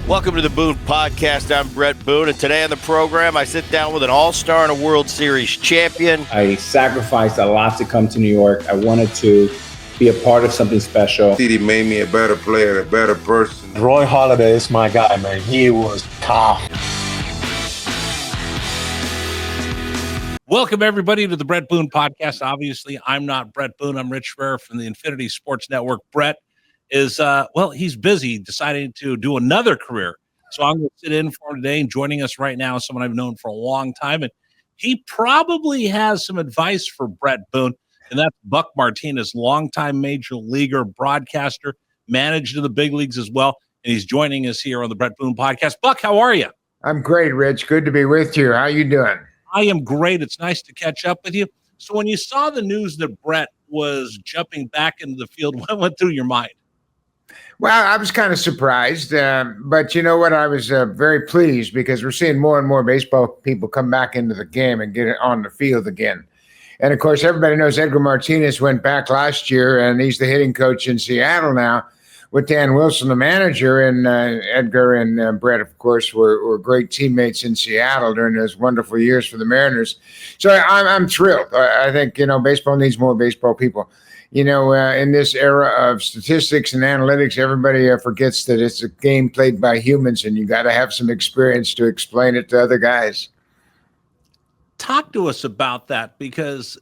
Welcome to the Boone Podcast. I'm Bret Boone, and today on the program, I sit down with an all-star and a World Series champion. I sacrificed a lot to come to New York. I wanted to be a part of something special. He made me a better player, a better person. Roy Halladay is my guy, man. He was tough. Welcome, everybody, to the Bret Boone Podcast. Obviously, I'm not Bret Boone. I'm Rich Herrera from the Infinity Sports Network. Bret is, he's busy deciding to do another career. So I'm going to sit in for him today, and joining us right now is someone I've known for a long time. And he probably has some advice for Bret Boone, and that's Buck Martinez, longtime major leaguer, broadcaster, managed in the big leagues as well. And he's joining us here on the Bret Boone Podcast. Buck, how are you? I'm great, Rich. Good to be with you. How you doing? I am great. It's nice to catch up with you. So when you saw the news that Bret was jumping back into the field, what went through your mind? Well, I was kind of surprised, but you know what? I was very pleased because we're seeing more and more baseball people come back into the game and get on the field again. And, of course, everybody knows Edgar Martinez went back last year, and he's the hitting coach in Seattle now with Dan Wilson, the manager. And Edgar and Bret, of course, were great teammates in Seattle during those wonderful years for the Mariners. So I'm thrilled. I think, baseball needs more baseball people. In this era of statistics and analytics, everybody forgets that it's a game played by humans, and you got to have some experience to explain it to other guys. Talk to us about that, because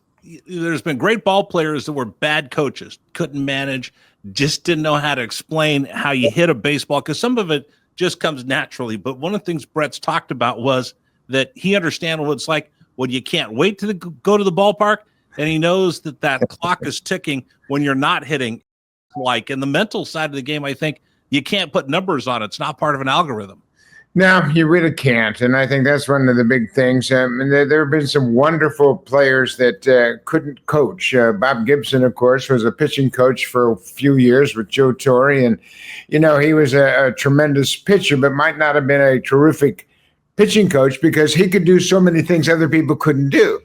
there's been great ball players that were bad coaches, couldn't manage, just didn't know how to explain how you hit a baseball, because some of it just comes naturally. But one of the things Bret's talked about was that he understands what it's like when you can't wait to go to the ballpark, and he knows that clock is ticking when you're not hitting. In the mental side of the game, I think you can't put numbers on it. It's not part of an algorithm. No, you really can't. And I think that's one of the big things. And there have been some wonderful players that couldn't coach. Bob Gibson, of course, was a pitching coach for a few years with Joe Torre. And, he was a tremendous pitcher, but might not have been a terrific pitching coach because he could do so many things other people couldn't do.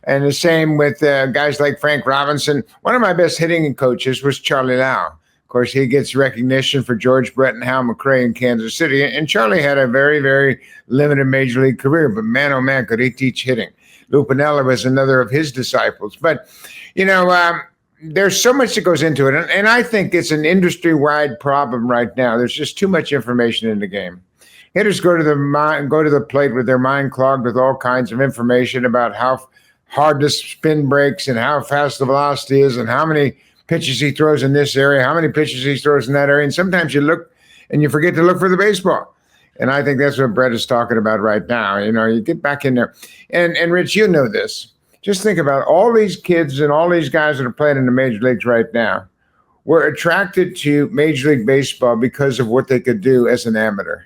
And the same with guys like Frank Robinson. One of my best hitting coaches was Charlie Lau. Of course, he gets recognition for George Brett and Hal McRae in Kansas City. And Charlie had a very, very limited major league career, but man, oh man, could he teach hitting. Lou Piniella was another of his disciples. But, there's so much that goes into it. And I think it's an industry-wide problem right now. There's just too much information in the game. Hitters go to the plate with their mind clogged with all kinds of information about how hard the spin breaks and how fast the velocity is and how many pitches he throws in this area, how many pitches he throws in that area. And sometimes you look and you forget to look for the baseball. And I think that's what Bret is talking about right now. You get back in there. And Rich, you know this. Just think about all these kids and all these guys that are playing in the major leagues right now were attracted to Major League Baseball because of what they could do as an amateur.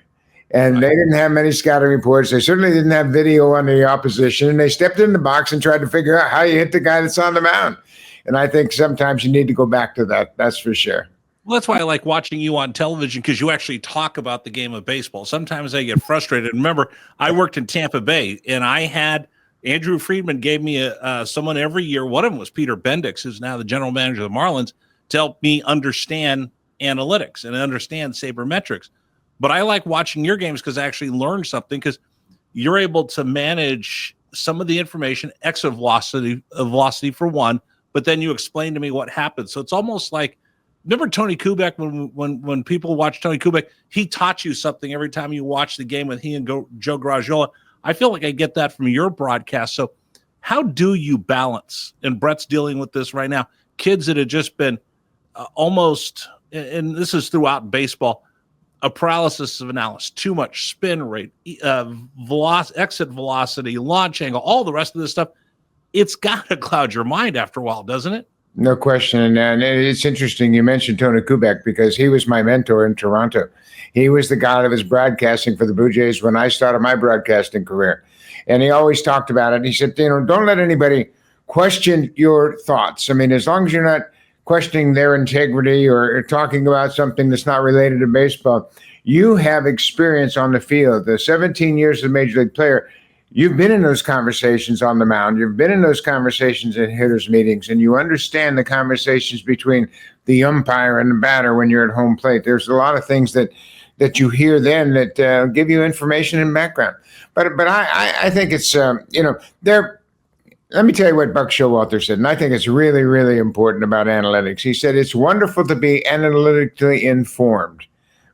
And they didn't have many scouting reports. They certainly didn't have video on the opposition. And they stepped in the box and tried to figure out how you hit the guy that's on the mound. And I think sometimes you need to go back to that. That's for sure. Well, that's why I like watching you on television, because you actually talk about the game of baseball. Sometimes I get frustrated. Remember, I worked in Tampa Bay, and I had Andrew Friedman gave me someone every year. One of them was Peter Bendix, who's now the general manager of the Marlins, to help me understand analytics and understand sabermetrics. But I like watching your games because I actually learn something, because you're able to manage some of the information, exit velocity for one, but then you explain to me what happened. So it's almost like, remember Tony Kubek, when people watch Tony Kubek, he taught you something every time you watch the game with he and Joe Garagiola. I feel like I get that from your broadcast. So how do you balance, and Bret's dealing with this right now, kids that have just been almost, and this is throughout baseball, a paralysis of analysis, too much spin rate, exit velocity, launch angle, all the rest of this stuff. It's got to cloud your mind after a while, doesn't it? No question. And it's interesting you mentioned Tony Kubek, because he was my mentor in Toronto. He was the guy that was broadcasting for the Blue Jays when I started my broadcasting career. And he always talked about it. He said, don't let anybody question your thoughts. I mean, as long as you're not questioning their integrity or talking about something that's not related to baseball, you have experience on the field. The 17 years as a major league player, you've been in those conversations on the mound. You've been in those conversations in hitters' meetings, and you understand the conversations between the umpire and the batter when you're at home plate. There's a lot of things that that you hear then that give you information and background. But I think it's there. Let me tell you what Buck Showalter said, and I think it's really, really important about analytics. He said it's wonderful to be analytically informed,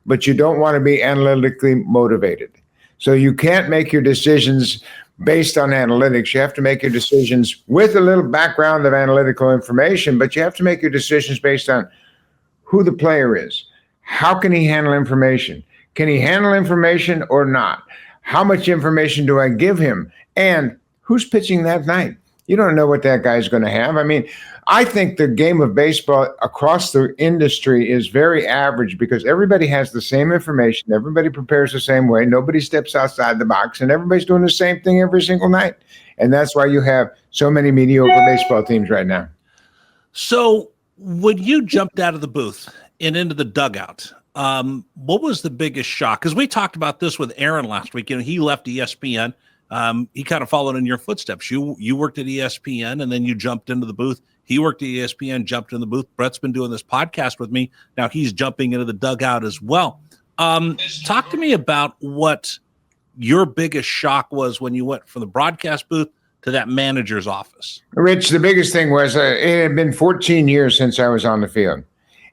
but you don't want to be analytically motivated. So you can't make your decisions based on analytics. You have to make your decisions with a little background of analytical information, but you have to make your decisions based on who the player is. How can he handle information? Can he handle information or not? How much information do I give him? And who's pitching that night? You don't know what that guy's going to have. I mean, I think the game of baseball across the industry is very average because everybody has the same information. Everybody prepares the same way. Nobody steps outside the box, and everybody's doing the same thing every single night. And that's why you have so many mediocre baseball teams right now. So when you jumped out of the booth and into the dugout, what was the biggest shock? Because we talked about this with Aaron last week. He left ESPN. He kind of followed in your footsteps. You worked at ESPN and then you jumped into the booth. He worked at ESPN, jumped in the booth. Brett's been doing this podcast with me. Now he's jumping into the dugout as well. Talk to me about what your biggest shock was when you went from the broadcast booth to that manager's office. Rich, the biggest thing was it had been 14 years since I was on the field.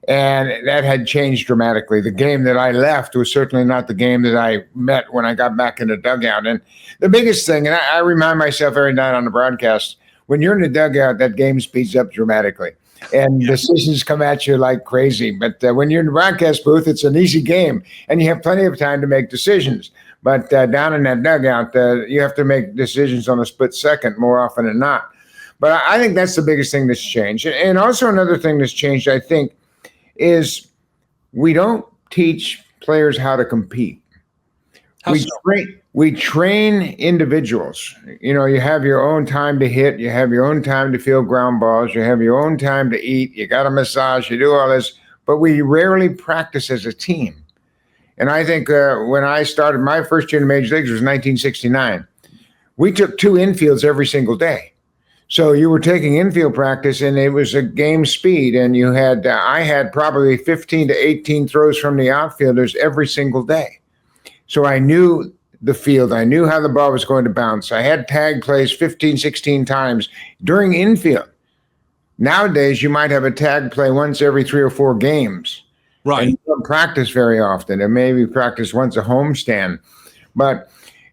And that had changed dramatically. The game that I left was certainly not the game that I met when I got back in the dugout. And the biggest thing, and I remind myself every night on the broadcast, when you're in the dugout, that game speeds up dramatically. And decisions come at you like crazy. But when you're in the broadcast booth, it's an easy game. And you have plenty of time to make decisions. But down in that dugout, you have to make decisions on a split second more often than not. But I think that's the biggest thing that's changed. And also another thing that's changed, I think, is we don't teach players how to compete. We train individuals. You know, you have your own time to hit, you have your own time to field ground balls, you have your own time to eat, you got a massage, you do all this, but we rarely practice as a team. And I think when I started my first year in the major leagues was 1969. We took 2 infields every single day. So you were taking infield practice, and it was a game speed, and you had I had probably 15 to 18 throws from the outfielders every single day. So I knew the field. I knew how the ball was going to bounce. I had tag plays 15, 16 times during infield. Nowadays, you might have a tag play once every 3 or 4 games. Right. And you don't practice very often, and maybe practice once a homestand.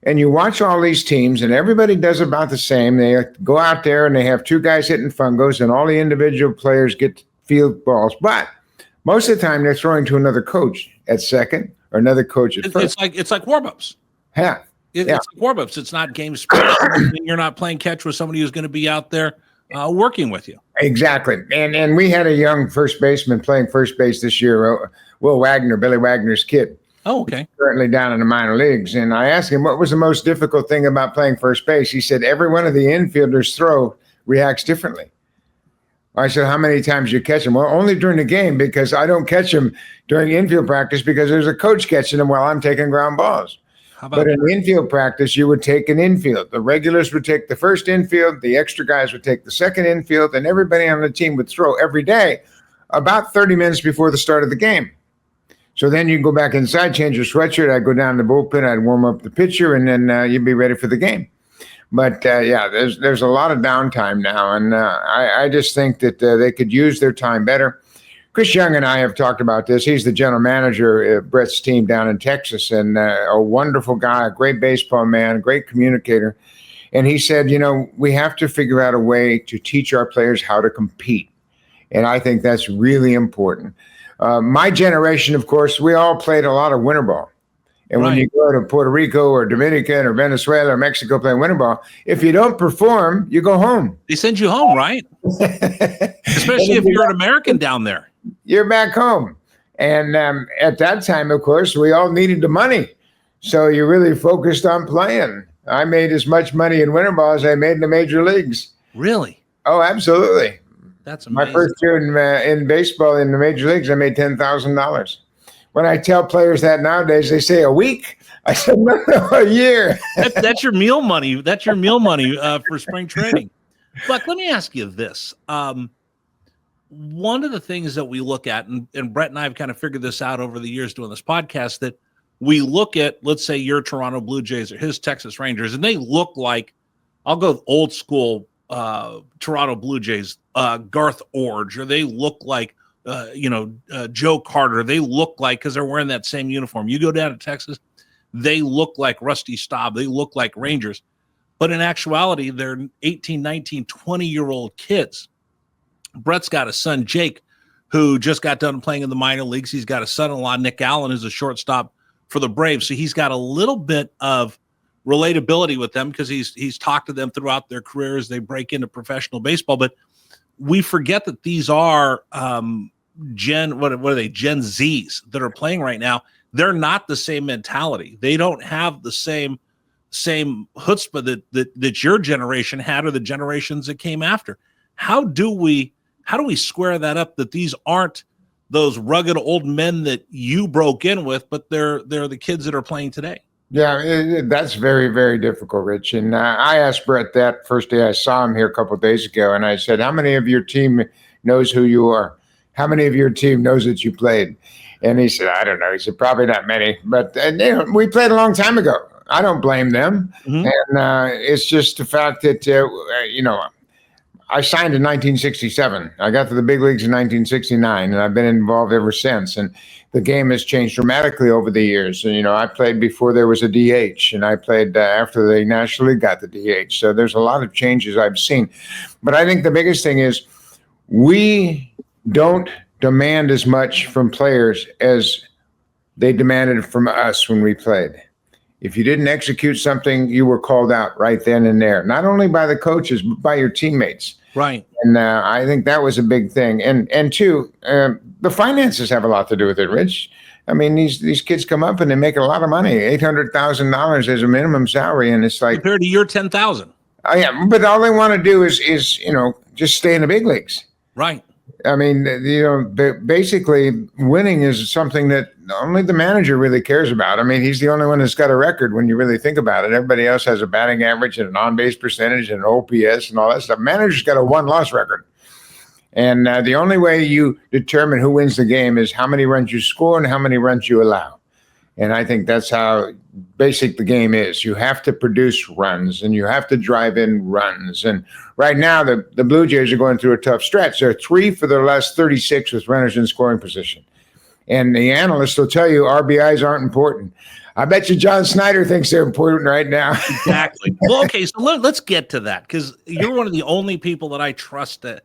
And you watch all these teams, and everybody does about the same. They go out there, and they have 2 guys hitting fungos, and all the individual players get field balls. But most of the time, they're throwing to another coach at second or another coach at first. It's like warm-ups. Yeah. It's like warm-ups. It's not game speed. You're not playing catch with somebody who's going to be out there working with you. Exactly. And we had a young first baseman playing first base this year, Will Wagner, Billy Wagner's kid. Oh, okay. Currently down in the minor leagues. And I asked him, what was the most difficult thing about playing first base? He said, every one of the infielders' throw reacts differently. I said, how many times you catch them? Well, only during the game, because I don't catch them during infield practice because there's a coach catching them while I'm taking ground balls. But in infield practice, you would take an infield. The regulars would take the first infield, the extra guys would take the second infield, and everybody on the team would throw every day about 30 minutes before the start of the game. So then you go back inside, change your sweatshirt. I'd go down to the bullpen. I'd warm up the pitcher, and then you'd be ready for the game. But, there's a lot of downtime now, and I just think that they could use their time better. Chris Young and I have talked about this. He's the general manager at Bret's team down in Texas, and a wonderful guy, a great baseball man, a great communicator. And he said, we have to figure out a way to teach our players how to compete. And I think that's really important. My generation, of course, we all played a lot of winter ball. And when you go to Puerto Rico or Dominican or Venezuela or Mexico playing winter ball, if you don't perform, you go home. They send you home, right? Especially if you're an American down there. You're back home. And at that time, of course, we all needed the money. So you really focused on playing. I made as much money in winter ball as I made in the major leagues. Really? Oh, absolutely. That's amazing. My first year in baseball in the major leagues, I made $10,000. When I tell players that nowadays, they say a week. I said, no, a year. That's your meal money. That's your meal money for spring training. Buck, let me ask you this. One of the things that we look at, and Brett and I have kind of figured this out over the years doing this podcast, that we look at, let's say, your Toronto Blue Jays or his Texas Rangers, and they look like, I'll go old school Toronto Blue Jays, Garth Orge, or they look like, Joe Carter. They look like, because they're wearing that same uniform. You go down to Texas, they look like Rusty Staub. They look like Rangers. But in actuality, they're 18, 19, 20-year-old kids. Bret's got a son, Jake, who just got done playing in the minor leagues. He's got a son-in-law, Nick Allen, who's a shortstop for the Braves. So he's got a little bit of relatability with them because he's talked to them throughout their career as they break into professional baseball. But we forget that these are Gen Zs that are playing right now. They're not the same mentality. They don't have the same chutzpah that your generation had, or the generations that came after. How do we square that up, that these aren't those rugged old men that you broke in with, but they're the kids that are playing today? Yeah, that's very, very difficult, Rich. And I asked Bret that first day I saw him here a couple of days ago, and I said, how many of your team knows who you are? How many of your team knows that you played? And he said, I don't know. He said, probably not many. But we played a long time ago. I don't blame them. Mm-hmm. And it's just the fact that, I signed in 1967. I got to the big leagues in 1969, and I've been involved ever since. And the game has changed dramatically over the years. And, I played before there was a DH, and I played after the National League got the DH. So there's a lot of changes I've seen. But I think the biggest thing is we don't demand as much from players as they demanded from us when we played. If you didn't execute something, you were called out right then and there, not only by the coaches, but by your teammates. Right. And I think that was a big thing. And two, the finances have a lot to do with it, Rich. I mean, these kids come up and they make a lot of money, $800,000 as a minimum salary. And it's like, compared to your 10,000. Yeah, but all they want to do is just stay in the big leagues. Right. I mean, basically winning is something that only the manager really cares about. I mean, he's the only one that's got a record when you really think about it. Everybody else has a batting average and an on-base percentage and an OPS and all that stuff. Manager's got a one-loss record. And the only way you determine who wins the game is how many runs you score and how many runs you allow. And I think that's how basic the game is. You have to produce runs, and you have to drive in runs. And right now, the Blue Jays are going through a tough stretch. They're 3 for their last 36 with runners in scoring position. And the analysts will tell you RBIs aren't important. I bet you John Snyder thinks they're important right now. Exactly. Well, okay, so let's get to that, because you're one of the only people that I trust to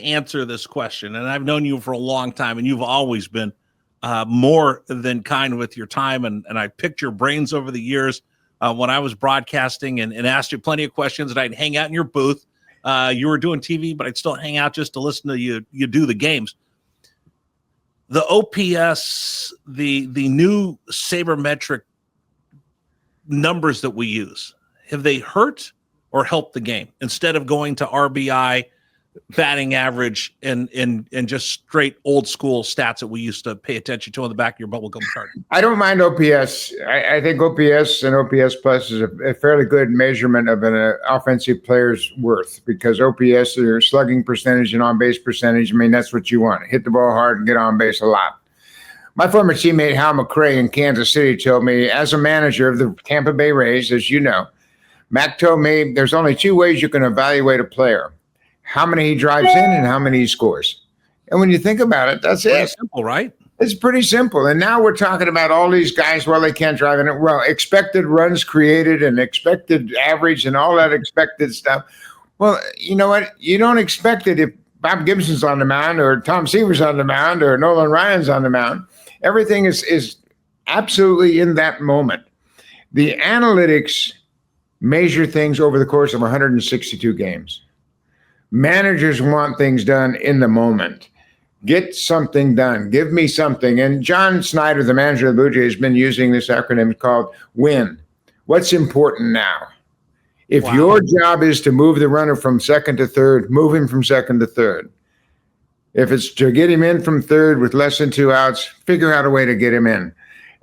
answer this question. And I've known you for a long time, and you've always been more than kind with your time. And I picked your brains over the years when I was broadcasting and asked you plenty of questions, and I'd hang out in your booth. You were doing TV, but I'd still hang out just to listen to you do the games. The OPS, the new sabermetric numbers that we use, have they hurt or helped the game instead of going to RBI, batting average, and just straight old school stats that we used to pay attention to on the back of your bubblegum card? I don't mind OPS. I think OPS and OPS plus is a fairly good measurement of an offensive player's worth, because OPS or slugging percentage and on-base percentage, I mean, that's what you want. Hit the ball hard and get on base a lot. My former teammate Hal McRae in Kansas City told me, as a manager of the Tampa Bay Rays, as you know, Mac told me there's only 2 ways you can evaluate a player: how many he drives in and how many he scores. And when you think about it, that's Pretty it. simple, right? It's pretty simple. And now we're talking about all these guys, well, they can't drive in it. Well, expected runs created and expected average and all that expected stuff. Well, you know what? You don't expect it if Bob Gibson's on the mound or Tom Seaver's on the mound or Nolan Ryan's on the mound. Everything is absolutely in that moment. The analytics measure things over the course of 162 games. Managers want things done in the moment. Get something done. Give me something. And John Snyder, the manager of the Blue Jays, has been using this acronym called WIN. What's important now? If your job is to move the runner from second to third, move him from second to third. If it's to get him in from third with less than 2 outs, figure out a way to get him in.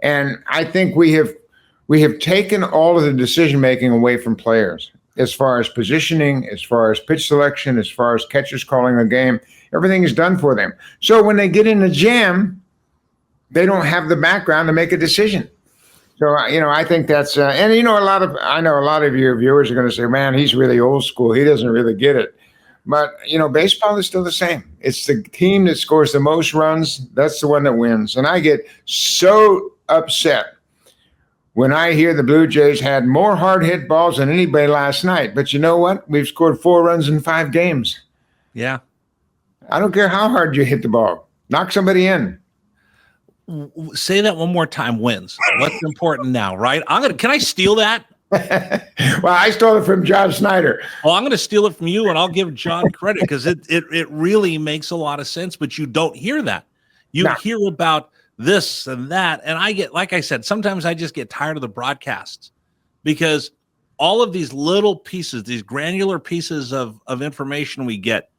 And I think we have taken all of the decision-making away from players. As far as positioning, as far as pitch selection, as far as catchers calling a game, everything is done for them. So when they get in a jam, they don't have the background to make a decision. So, I think that's, and I know a lot of your viewers are going to say, man, he's really old school. He doesn't really get it. But, baseball is still the same. It's the team that scores the most runs. That's the one that wins. And I get so upset when I hear the Blue Jays had more hard hit balls than anybody last night. But you know what? We've scored 4 runs in 5 games. Yeah. I don't care how hard you hit the ball. Knock somebody in. Say that one more time. Wins. What's important now, right? Can I steal that? Well, I stole it from John Snyder. Well, I'm going to steal it from you, and I'll give John credit because it really makes a lot of sense. But you don't hear that. You hear about this and that, and I get, like I said, sometimes I just get tired of the broadcasts because all of these little pieces, these granular pieces of information we get,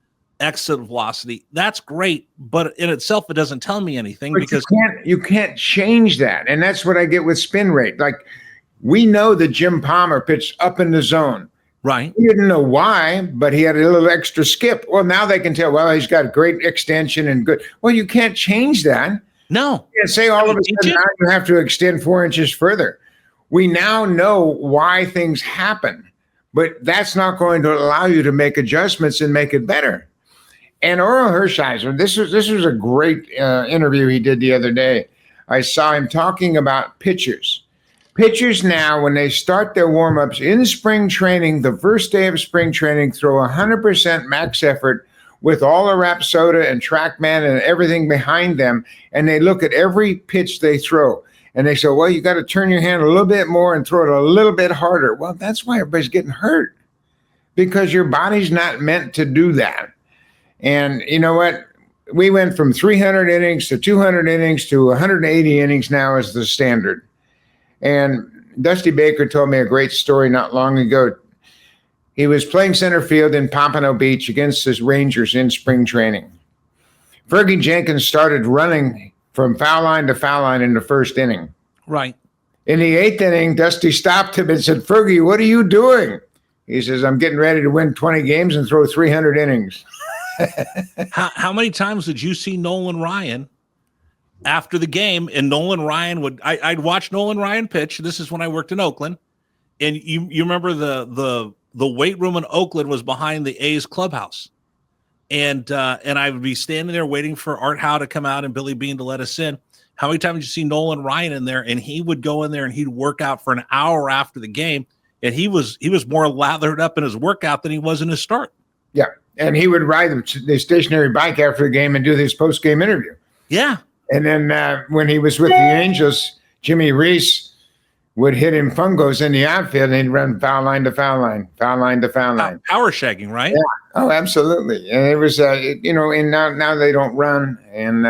exit velocity, that's great, but in itself it doesn't tell me anything. But because you can't change that, and that's what I get with spin rate. Like, we know that Jim Palmer pitched up in the zone, right? We didn't know why, but he had a little extra skip. Well, now they can tell, well, he's got great extension and good. Well, you can't change that. No, you can't say all of a sudden now you have to extend 4 inches further. We now know why things happen, but that's not going to allow you to make adjustments and make it better. And Orel Hershiser, this was a great interview he did the other day. I saw him talking about pitchers. Pitchers now, when they start their warm-ups in spring training, the first day of spring training, throw 100% max effort with all the Rapsoda and TrackMan and everything behind them, and they look at every pitch they throw. And they say, well, you got to turn your hand a little bit more and throw it a little bit harder. Well, that's why everybody's getting hurt, because your body's not meant to do that. And you know what? We went from 300 innings to 200 innings to 180 innings now as the standard. And Dusty Baker told me a great story not long ago. He was playing center field in Pompano Beach against his Rangers in spring training. Fergie Jenkins started running from foul line to foul line in the first inning. Right. In the 8th inning, Dusty stopped him and said, Fergie, what are you doing? He says, I'm getting ready to win 20 games and throw 300 innings. How many times did you see Nolan Ryan after the game? And Nolan Ryan I'd watch Nolan Ryan pitch. This is when I worked in Oakland. And you remember the weight room in Oakland was behind the A's clubhouse. And I would be standing there waiting for Art Howe to come out and Billy Beane to let us in. How many times did you see Nolan Ryan in there? And he would go in there and he'd work out for an hour after the game. And he was more lathered up in his workout than he was in his start. Yeah. And he would ride the stationary bike after the game and do his post-game interview. Yeah. And then when he was with the Angels, Jimmy Reese would hit him fungos in the outfield and he'd run foul line to foul line, foul line to foul line. Power shagging, right? Yeah. Oh, absolutely. And it was, and now they don't run. And,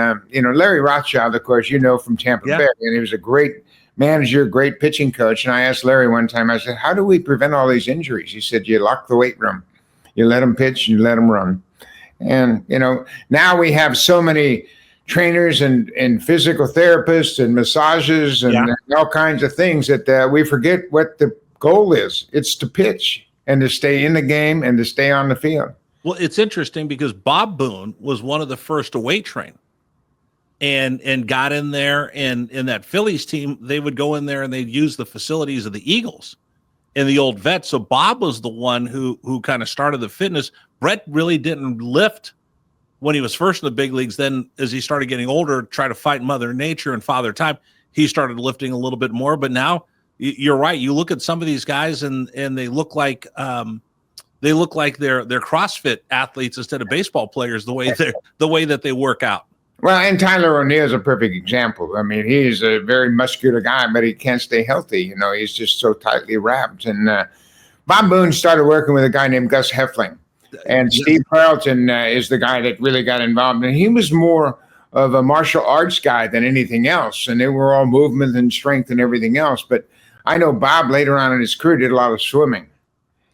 Larry Rothschild, of course, from Tampa Bay. And he was a great manager, great pitching coach. And I asked Larry one time, I said, how do we prevent all these injuries? He said, you lock the weight room. You let them pitch, you let them run. And, now we have so many trainers and physical therapists and massages and all kinds of things that we forget what the goal is. It's to pitch and to stay in the game and to stay on the field. Well, it's interesting because Bob Boone was one of the first to weight train and got in there. And in that Phillies team, they would go in there and they'd use the facilities of the Eagles in the old vet. So Bob was the one who kind of started the fitness. Bret really didn't lift when he was first in the big leagues. Then as he started getting older, try to fight Mother Nature and Father Time, he started lifting a little bit more. But now you're right. You look at some of these guys and they look like they're CrossFit athletes instead of baseball players, the way that they work out. Well, and Tyler O'Neill is a perfect example. I mean, he's a very muscular guy, but he can't stay healthy. He's just so tightly wrapped. And Bob Boone started working with a guy named Gus Heffling. And Steve Carlton is the guy that really got involved. And he was more of a martial arts guy than anything else. And they were all movement and strength and everything else. But I know Bob later on in his career did a lot of swimming.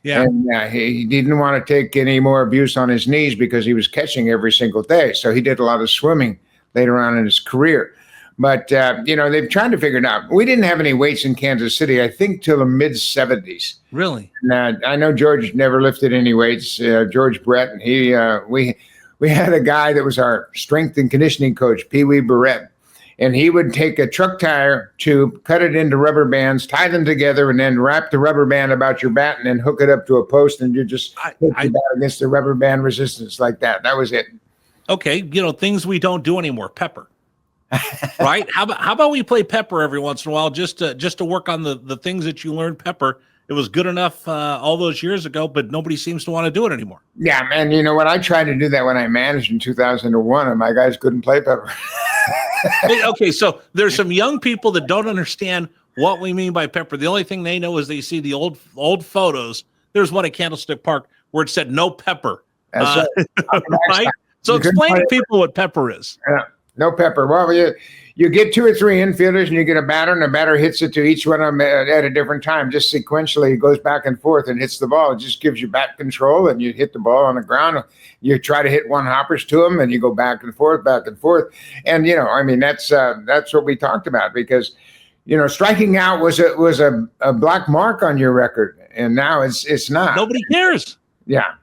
Yeah. And he didn't want to take any more abuse on his knees because he was catching every single day. So he did a lot of swimming later on in his career. But, they've tried to figure it out. We didn't have any weights in Kansas City, I think, till the mid-'70s. Really? And, I know George never lifted any weights, George Brett. And we had a guy that was our strength and conditioning coach, Pee Wee Barrett. And he would take a truck tire tube, cut it into rubber bands, tie them together, and then wrap the rubber band about your bat and then hook it up to a post, and you just hit the bat against the rubber band resistance like that. That was it. Okay, things we don't do anymore. Pepper, right? How about we play pepper every once in a while, just to work on the things that you learned. Pepper, it was good enough all those years ago, but nobody seems to want to do it anymore. Yeah, man. You know what? I tried to do that when I managed in 2001, and my guys couldn't play pepper. Okay, so there's some young people that don't understand what we mean by pepper. The only thing they know is they see the old photos. There's one at Candlestick Park where it said no pepper. That's right? So explain to people what pepper is. No pepper. Well, you get 2 or 3 infielders, and you get a batter, and the batter hits it to each one of them at a different time. Just sequentially, it goes back and forth and hits the ball. It just gives you bat control, and you hit the ball on the ground. You try to hit one hoppers to them, and you go back and forth. And that's what we talked about, because striking out was a black mark on your record, and now it's not. Nobody cares. Yeah.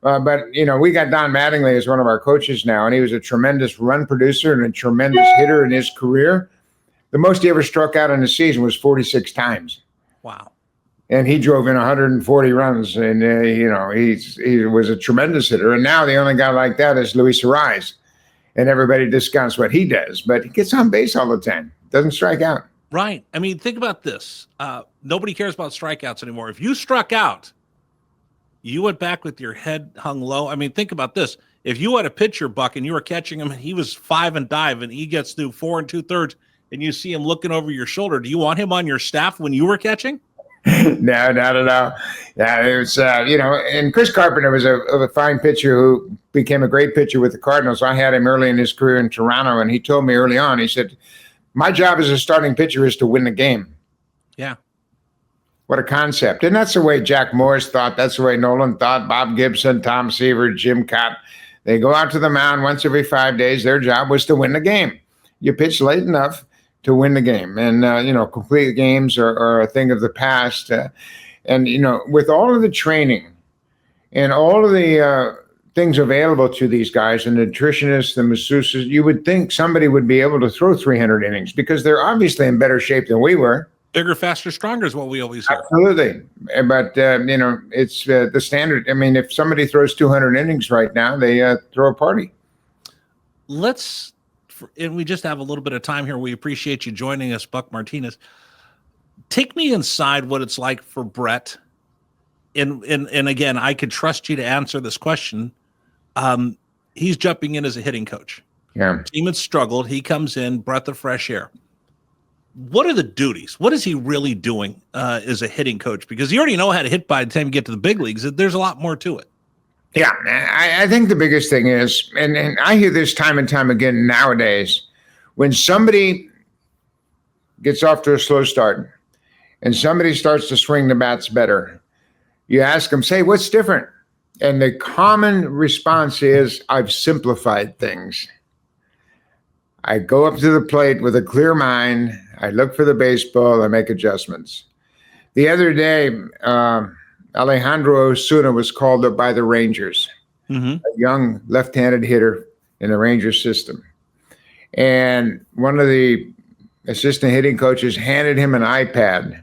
But we got Don Mattingly as one of our coaches now, and he was a tremendous run producer and a tremendous hitter in his career. The most he ever struck out in a season was 46 times. Wow. And he drove in 140 runs, and he was a tremendous hitter. And now the only guy like that is Luis Ariz, and everybody discounts what he does, but he gets on base all the time. Doesn't strike out. Right. I mean, think about this. Nobody cares about strikeouts anymore. If you struck out, you went back with your head hung low. I mean, think about this. If you had a pitcher, Buck, and you were catching him, and he was 5 and dive, and he gets through 4 2/3, and you see him looking over your shoulder, do you want him on your staff when you were catching? No, not at all. Yeah, it was, and Chris Carpenter was a fine pitcher who became a great pitcher with the Cardinals. I had him early in his career in Toronto, and he told me early on, he said, my job as a starting pitcher is to win the game. Yeah. What a concept. And that's the way Jack Morris thought. That's the way Nolan thought. Bob Gibson, Tom Seaver, Jim Cott. They go out to the mound once every 5 days. Their job was to win the game. You pitch late enough to win the game. And, complete games are a thing of the past. With all of the training and all of the things available to these guys, the nutritionists, the masseuses, you would think somebody would be able to throw 300 innings because they're obviously in better shape than we were. Bigger, faster, stronger is what we always hear. Absolutely. But, it's the standard. I mean, if somebody throws 200 innings right now, they throw a party. And we just have a little bit of time here. We appreciate you joining us, Buck Martinez. Take me inside what it's like for Bret. And again, I could trust you to answer this question. He's jumping in as a hitting coach. Yeah. Team had struggled. He comes in, breath of fresh air. What are the duties? What is he really doing as a hitting coach? Because you already know how to hit by the time you get to the big leagues. There's a lot more to it. Yeah, I think the biggest thing is, and I hear this time and time again nowadays, when somebody gets off to a slow start and somebody starts to swing the bats better, you ask them, say, what's different? And the common response is, I've simplified things. I go up to the plate with a clear mind. I look for the baseball. I make adjustments. The other day, Alejandro Osuna was called up by the Rangers, a young left-handed hitter in the Rangers system. And one of the assistant hitting coaches handed him an iPad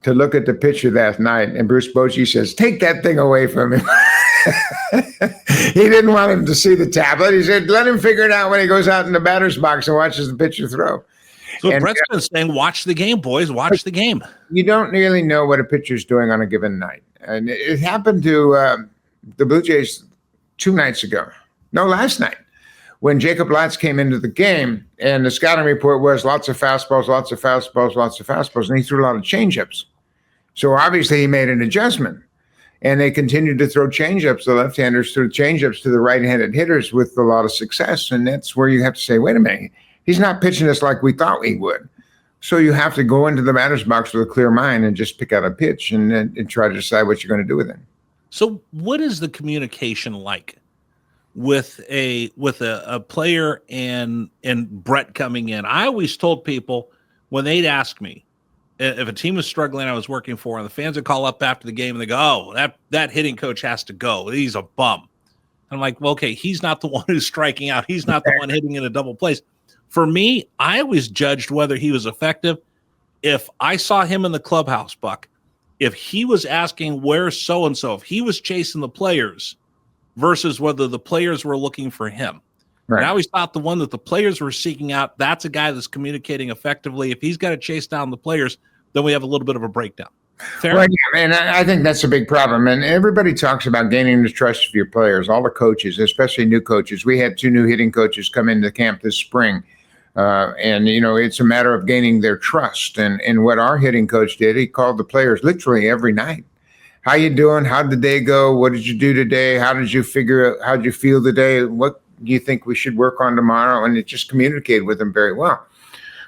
to look at the picture that night. And Bruce Bochy says, take that thing away from him. He didn't want him to see the tablet. He said, let him figure it out when he goes out in the batter's box and watches the pitcher throw. So Brett's been saying, watch the game, boys, watch the game. You don't really know what a pitcher's doing on a given night. And it happened to the Blue Jays last night, when Jacob Latz came into the game, and the scouting report was lots of fastballs, and he threw a lot of changeups. So obviously he made an adjustment. And they continued to throw changeups. The left-handers threw changeups to the right-handed hitters with a lot of success. And that's where you have to say, wait a minute, he's not pitching us like we thought he would. So you have to go into the batter's box with a clear mind and just pick out a pitch and try to decide what you're going to do with it. So what is the communication like with a player and Bret coming in? I always told people when they'd ask me, if a team was struggling I was working for, and the fans would call up after the game and they go, oh, that hitting coach has to go. He's a bum. I'm like, well, okay, he's not the one who's striking out. He's not the one hitting in a double plays. For me, I always judged whether he was effective if I saw him in the clubhouse, Buck. If he was asking where's so-and-so, if he was chasing the players versus whether the players were looking for him. Right. And I always thought the one that the players were seeking out, that's a guy that's communicating effectively. If he's got to chase down the players, then we have a little bit of a breakdown. Fair? Well, yeah, and I think that's a big problem. And everybody talks about gaining the trust of your players, all the coaches, especially new coaches. We had 2 new hitting coaches come into camp this spring. And, it's a matter of gaining their trust. And what our hitting coach did, he called the players literally every night. How you doing? How'd the day go? What did you do today? How did you how'd you feel today? What do you think we should work on tomorrow? And it just communicated with them very well.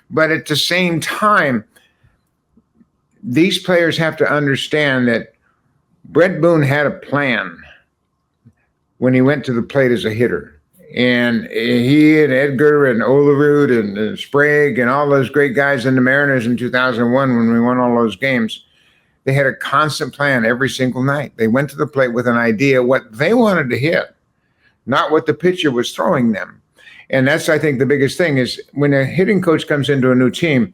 But at the same time, these players have to understand that Bret Boone had a plan when he went to the plate as a hitter. And he and Edgar and Olerud and Sprague and all those great guys in the Mariners in 2001 when we won all those games, they had a constant plan every single night. They went to the plate with an idea what they wanted to hit, not what the pitcher was throwing them. And that's, I think, the biggest thing is when a hitting coach comes into a new team,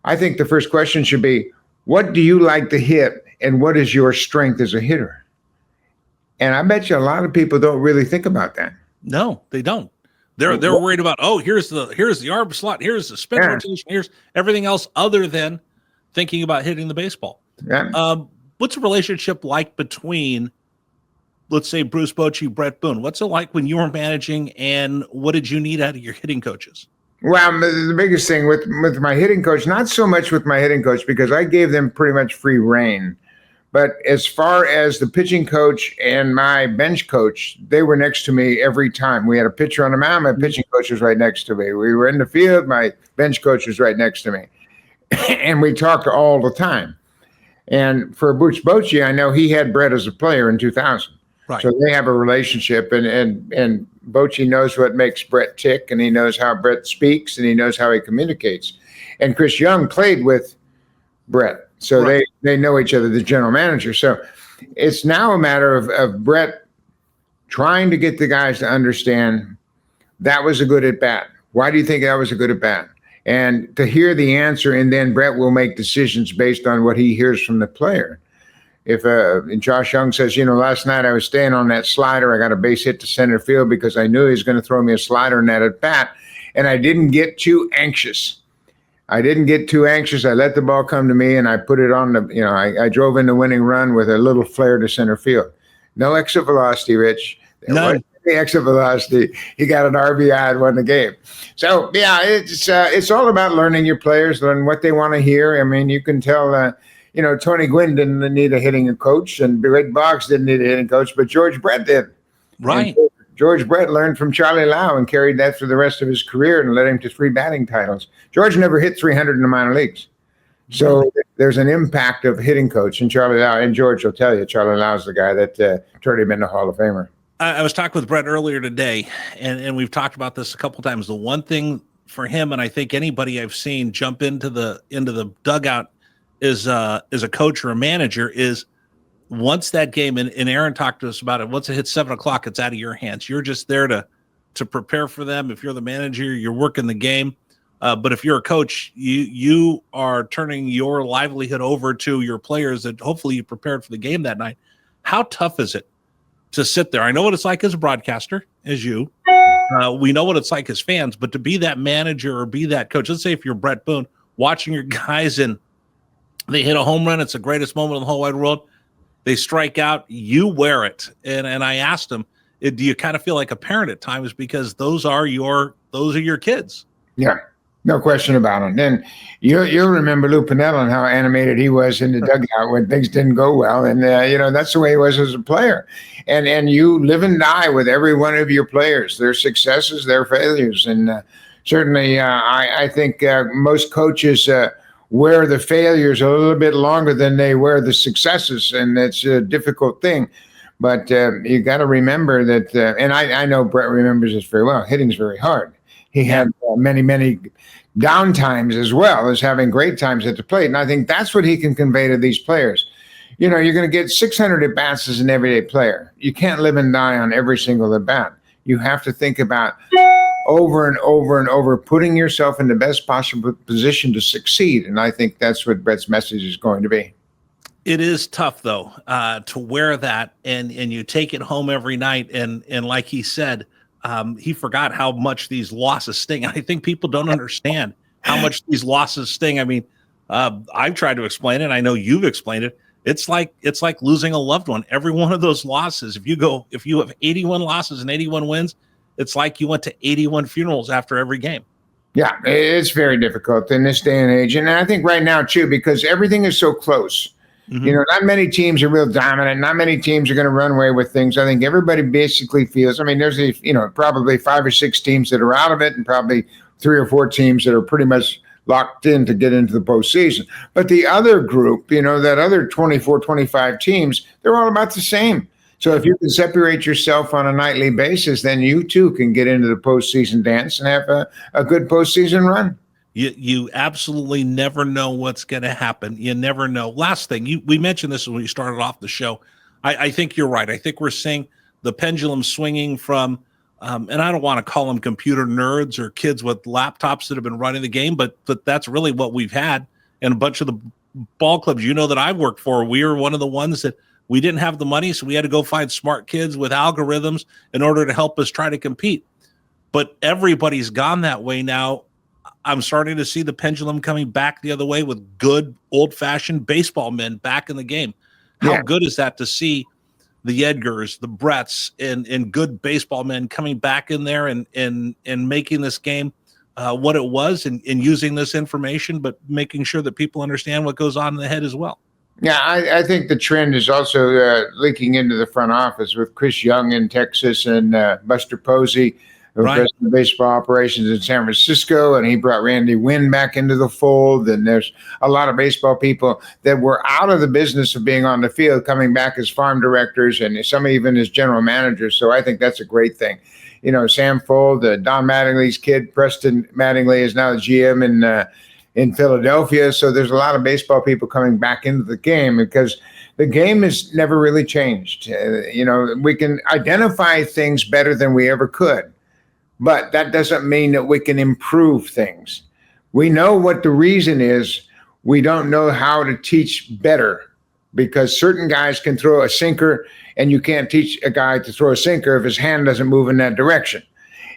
I think the first question should be, what do you like to hit and what is your strength as a hitter? And I bet you a lot of people don't really think about that. No, they don't. They're worried about, here's the arm slot, here's the spin rotation, here's everything else other than thinking about hitting the baseball. Yeah. What's the relationship like between, let's say, Bruce Bochy, Bret Boone? What's it like when you were managing, and what did you need out of your hitting coaches? Well, the biggest thing with my hitting coach, not so much with my hitting coach because I gave them pretty much free rein. But as far as the pitching coach and my bench coach, they were next to me every time. We had a pitcher on the mound, my pitching coach was right next to me. We were in the field, my bench coach was right next to me. And we talked all the time. And for Bruce Bochy, I know he had Bret as a player in 2000. Right. So they have a relationship, and Bochy knows what makes Bret tick, and he knows how Bret speaks, and he knows how he communicates. And Chris Young played with Bret. So right. they know each other, the general manager. So it's now a matter of Bret trying to get the guys to understand that was a good at bat. Why do you think that was a good at bat? And to hear the answer, and then Bret will make decisions based on what he hears from the player. If Josh Young says, last night I was staying on that slider, I got a base hit to center field because I knew he was going to throw me a slider in that at bat, and I didn't get too anxious. I let the ball come to me, and I put it on I drove in the winning run with a little flare to center field. No exit velocity, Rich. No. The exit velocity. He got an RBI and won the game. So, yeah, it's all about learning your players, learn what they want to hear. I mean, you can tell, Tony Gwynn didn't need a hitting coach, and Red Boggs didn't need a hitting coach, but George Brett did. Right. And George Brett learned from Charlie Lau and carried that for the rest of his career and led him to 3 batting titles. George never hit 300 in the minor leagues. So there's an impact of hitting coach, and Charlie Lau, and George will tell you, Charlie Lau's the guy that turned him into Hall of Famer. I was talking with Bret earlier today, and we've talked about this a couple times. The one thing for him, and I think anybody I've seen jump into the dugout is a coach or a manager, is once that game, and Aaron talked to us about it, once it hits 7:00, it's out of your hands. You're just there to prepare for them. If you're the manager, you're working the game. But if you're a coach, you are turning your livelihood over to your players that hopefully you prepared for the game that night. How tough is it to sit there? I know what it's like as a broadcaster, as you. We know what it's like as fans, but to be that manager or be that coach, let's say if you're Bret Boone, watching your guys and they hit a home run, it's the greatest moment in the whole wide world. They strike out, you wear it. And I asked him, do you kind of feel like a parent at times because those are your kids? Yeah. No question about it. And you'll remember Lou Piniella and how animated he was in the dugout when things didn't go well. And, that's the way he was as a player. And you live and die with every one of your players, their successes, their failures. And certainly I think most coaches wear the failures a little bit longer than they wear the successes. And it's a difficult thing. But you got to remember that, and I know Bret remembers this very well, hitting's very hard. He had many, many down times as well as having great times at the plate. And I think that's what he can convey to these players. You're going to get 600 at-bats as an everyday player. You can't live and die on every single at-bat. You have to think about over and over and over, putting yourself in the best possible position to succeed. And I think that's what Bret's message is going to be. It is tough though, to wear that and you take it home every night. And like he said, he forgot how much these losses sting. I think people don't understand how much these losses sting. I mean, I've tried to explain it. I know you've explained it. It's like losing a loved one. Every one of those losses, if you have 81 losses and 81 wins, it's like you went to 81 funerals after every game. Yeah, it's very difficult in this day and age. And I think right now too, because everything is so close. Mm-hmm. Not many teams are real dominant. Not many teams are going to run away with things. I think everybody basically feels, there's probably 5 or 6 teams that are out of it and probably 3 or 4 teams that are pretty much locked in to get into the postseason. But the other group, that other 24, 25 teams, they're all about the same. So if you can separate yourself on a nightly basis, then you too can get into the postseason dance and have a good postseason run. You absolutely never know what's going to happen. You never know. Last thing, we mentioned this when we started off the show. I think you're right. I think we're seeing the pendulum swinging from, and I don't want to call them computer nerds or kids with laptops that have been running the game, but that's really what we've had. And a bunch of the ball clubs, that I've worked for, we were one of the ones that we didn't have the money, so we had to go find smart kids with algorithms in order to help us try to compete. But everybody's gone that way now. I'm starting to see the pendulum coming back the other way with good old-fashioned baseball men back in the game. How good is that to see the Edgars, the Bretts, and good baseball men coming back in there and making this game what it was and using this information, but making sure that people understand what goes on in the head as well. Yeah, I think the trend is also leaking into the front office with Chris Young in Texas and Buster Posey, who was president of baseball operations in San Francisco, and he brought Randy Wynn back into the fold. And there's a lot of baseball people that were out of the business of being on the field coming back as farm directors and some even as general managers. So I think that's a great thing. Sam Fold, Don Mattingly's kid, Preston Mattingly, is now the GM in Philadelphia. So there's a lot of baseball people coming back into the game because the game has never really changed. We can identify things better than we ever could, but that doesn't mean that we can improve things. We know what the reason is. We don't know how to teach better because certain guys can throw a sinker and you can't teach a guy to throw a sinker if his hand doesn't move in that direction.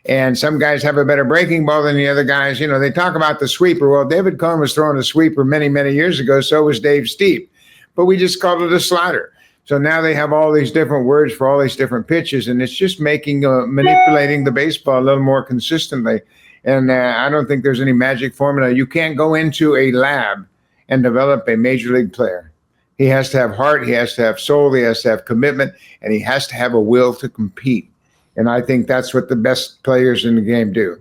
And some guys have a better breaking ball than the other guys. They talk about the sweeper. Well, David Cohn was throwing a sweeper many, many years ago. So was Dave Steep. But we just called it a slider. So now they have all these different words for all these different pitches. And it's just manipulating the baseball a little more consistently. And I don't think there's any magic formula. You can't go into a lab and develop a major league player. He has to have heart. He has to have soul. He has to have commitment. And he has to have a will to compete. And I think that's what the best players in the game do.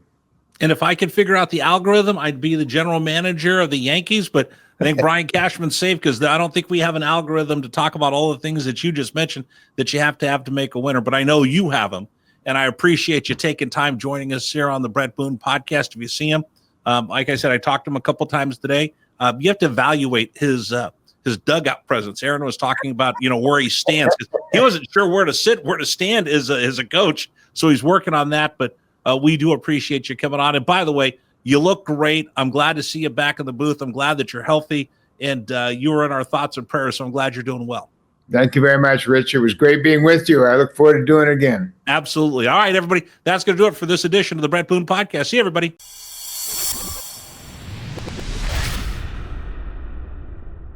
And if I could figure out the algorithm, I'd be the general manager of the Yankees. But I think Brian Cashman's safe because I don't think we have an algorithm to talk about all the things that you just mentioned that you have to make a winner. But I know you have them. And I appreciate you taking time joining us here on the Bret Boone podcast. If you see him, like I said, I talked to him a couple times today. You have to evaluate his dugout presence. Aaron was talking about, where he stands. He wasn't sure where to sit, where to stand as a coach. So he's working on that. But we do appreciate you coming on. And by the way, you look great. I'm glad to see you back in the booth. I'm glad that you're healthy and you were in our thoughts and prayers. So I'm glad you're doing well. Thank you very much, Rich. It was great being with you. I look forward to doing it again. Absolutely. All right, everybody. That's going to do it for this edition of the Bret Boone podcast. See you, everybody.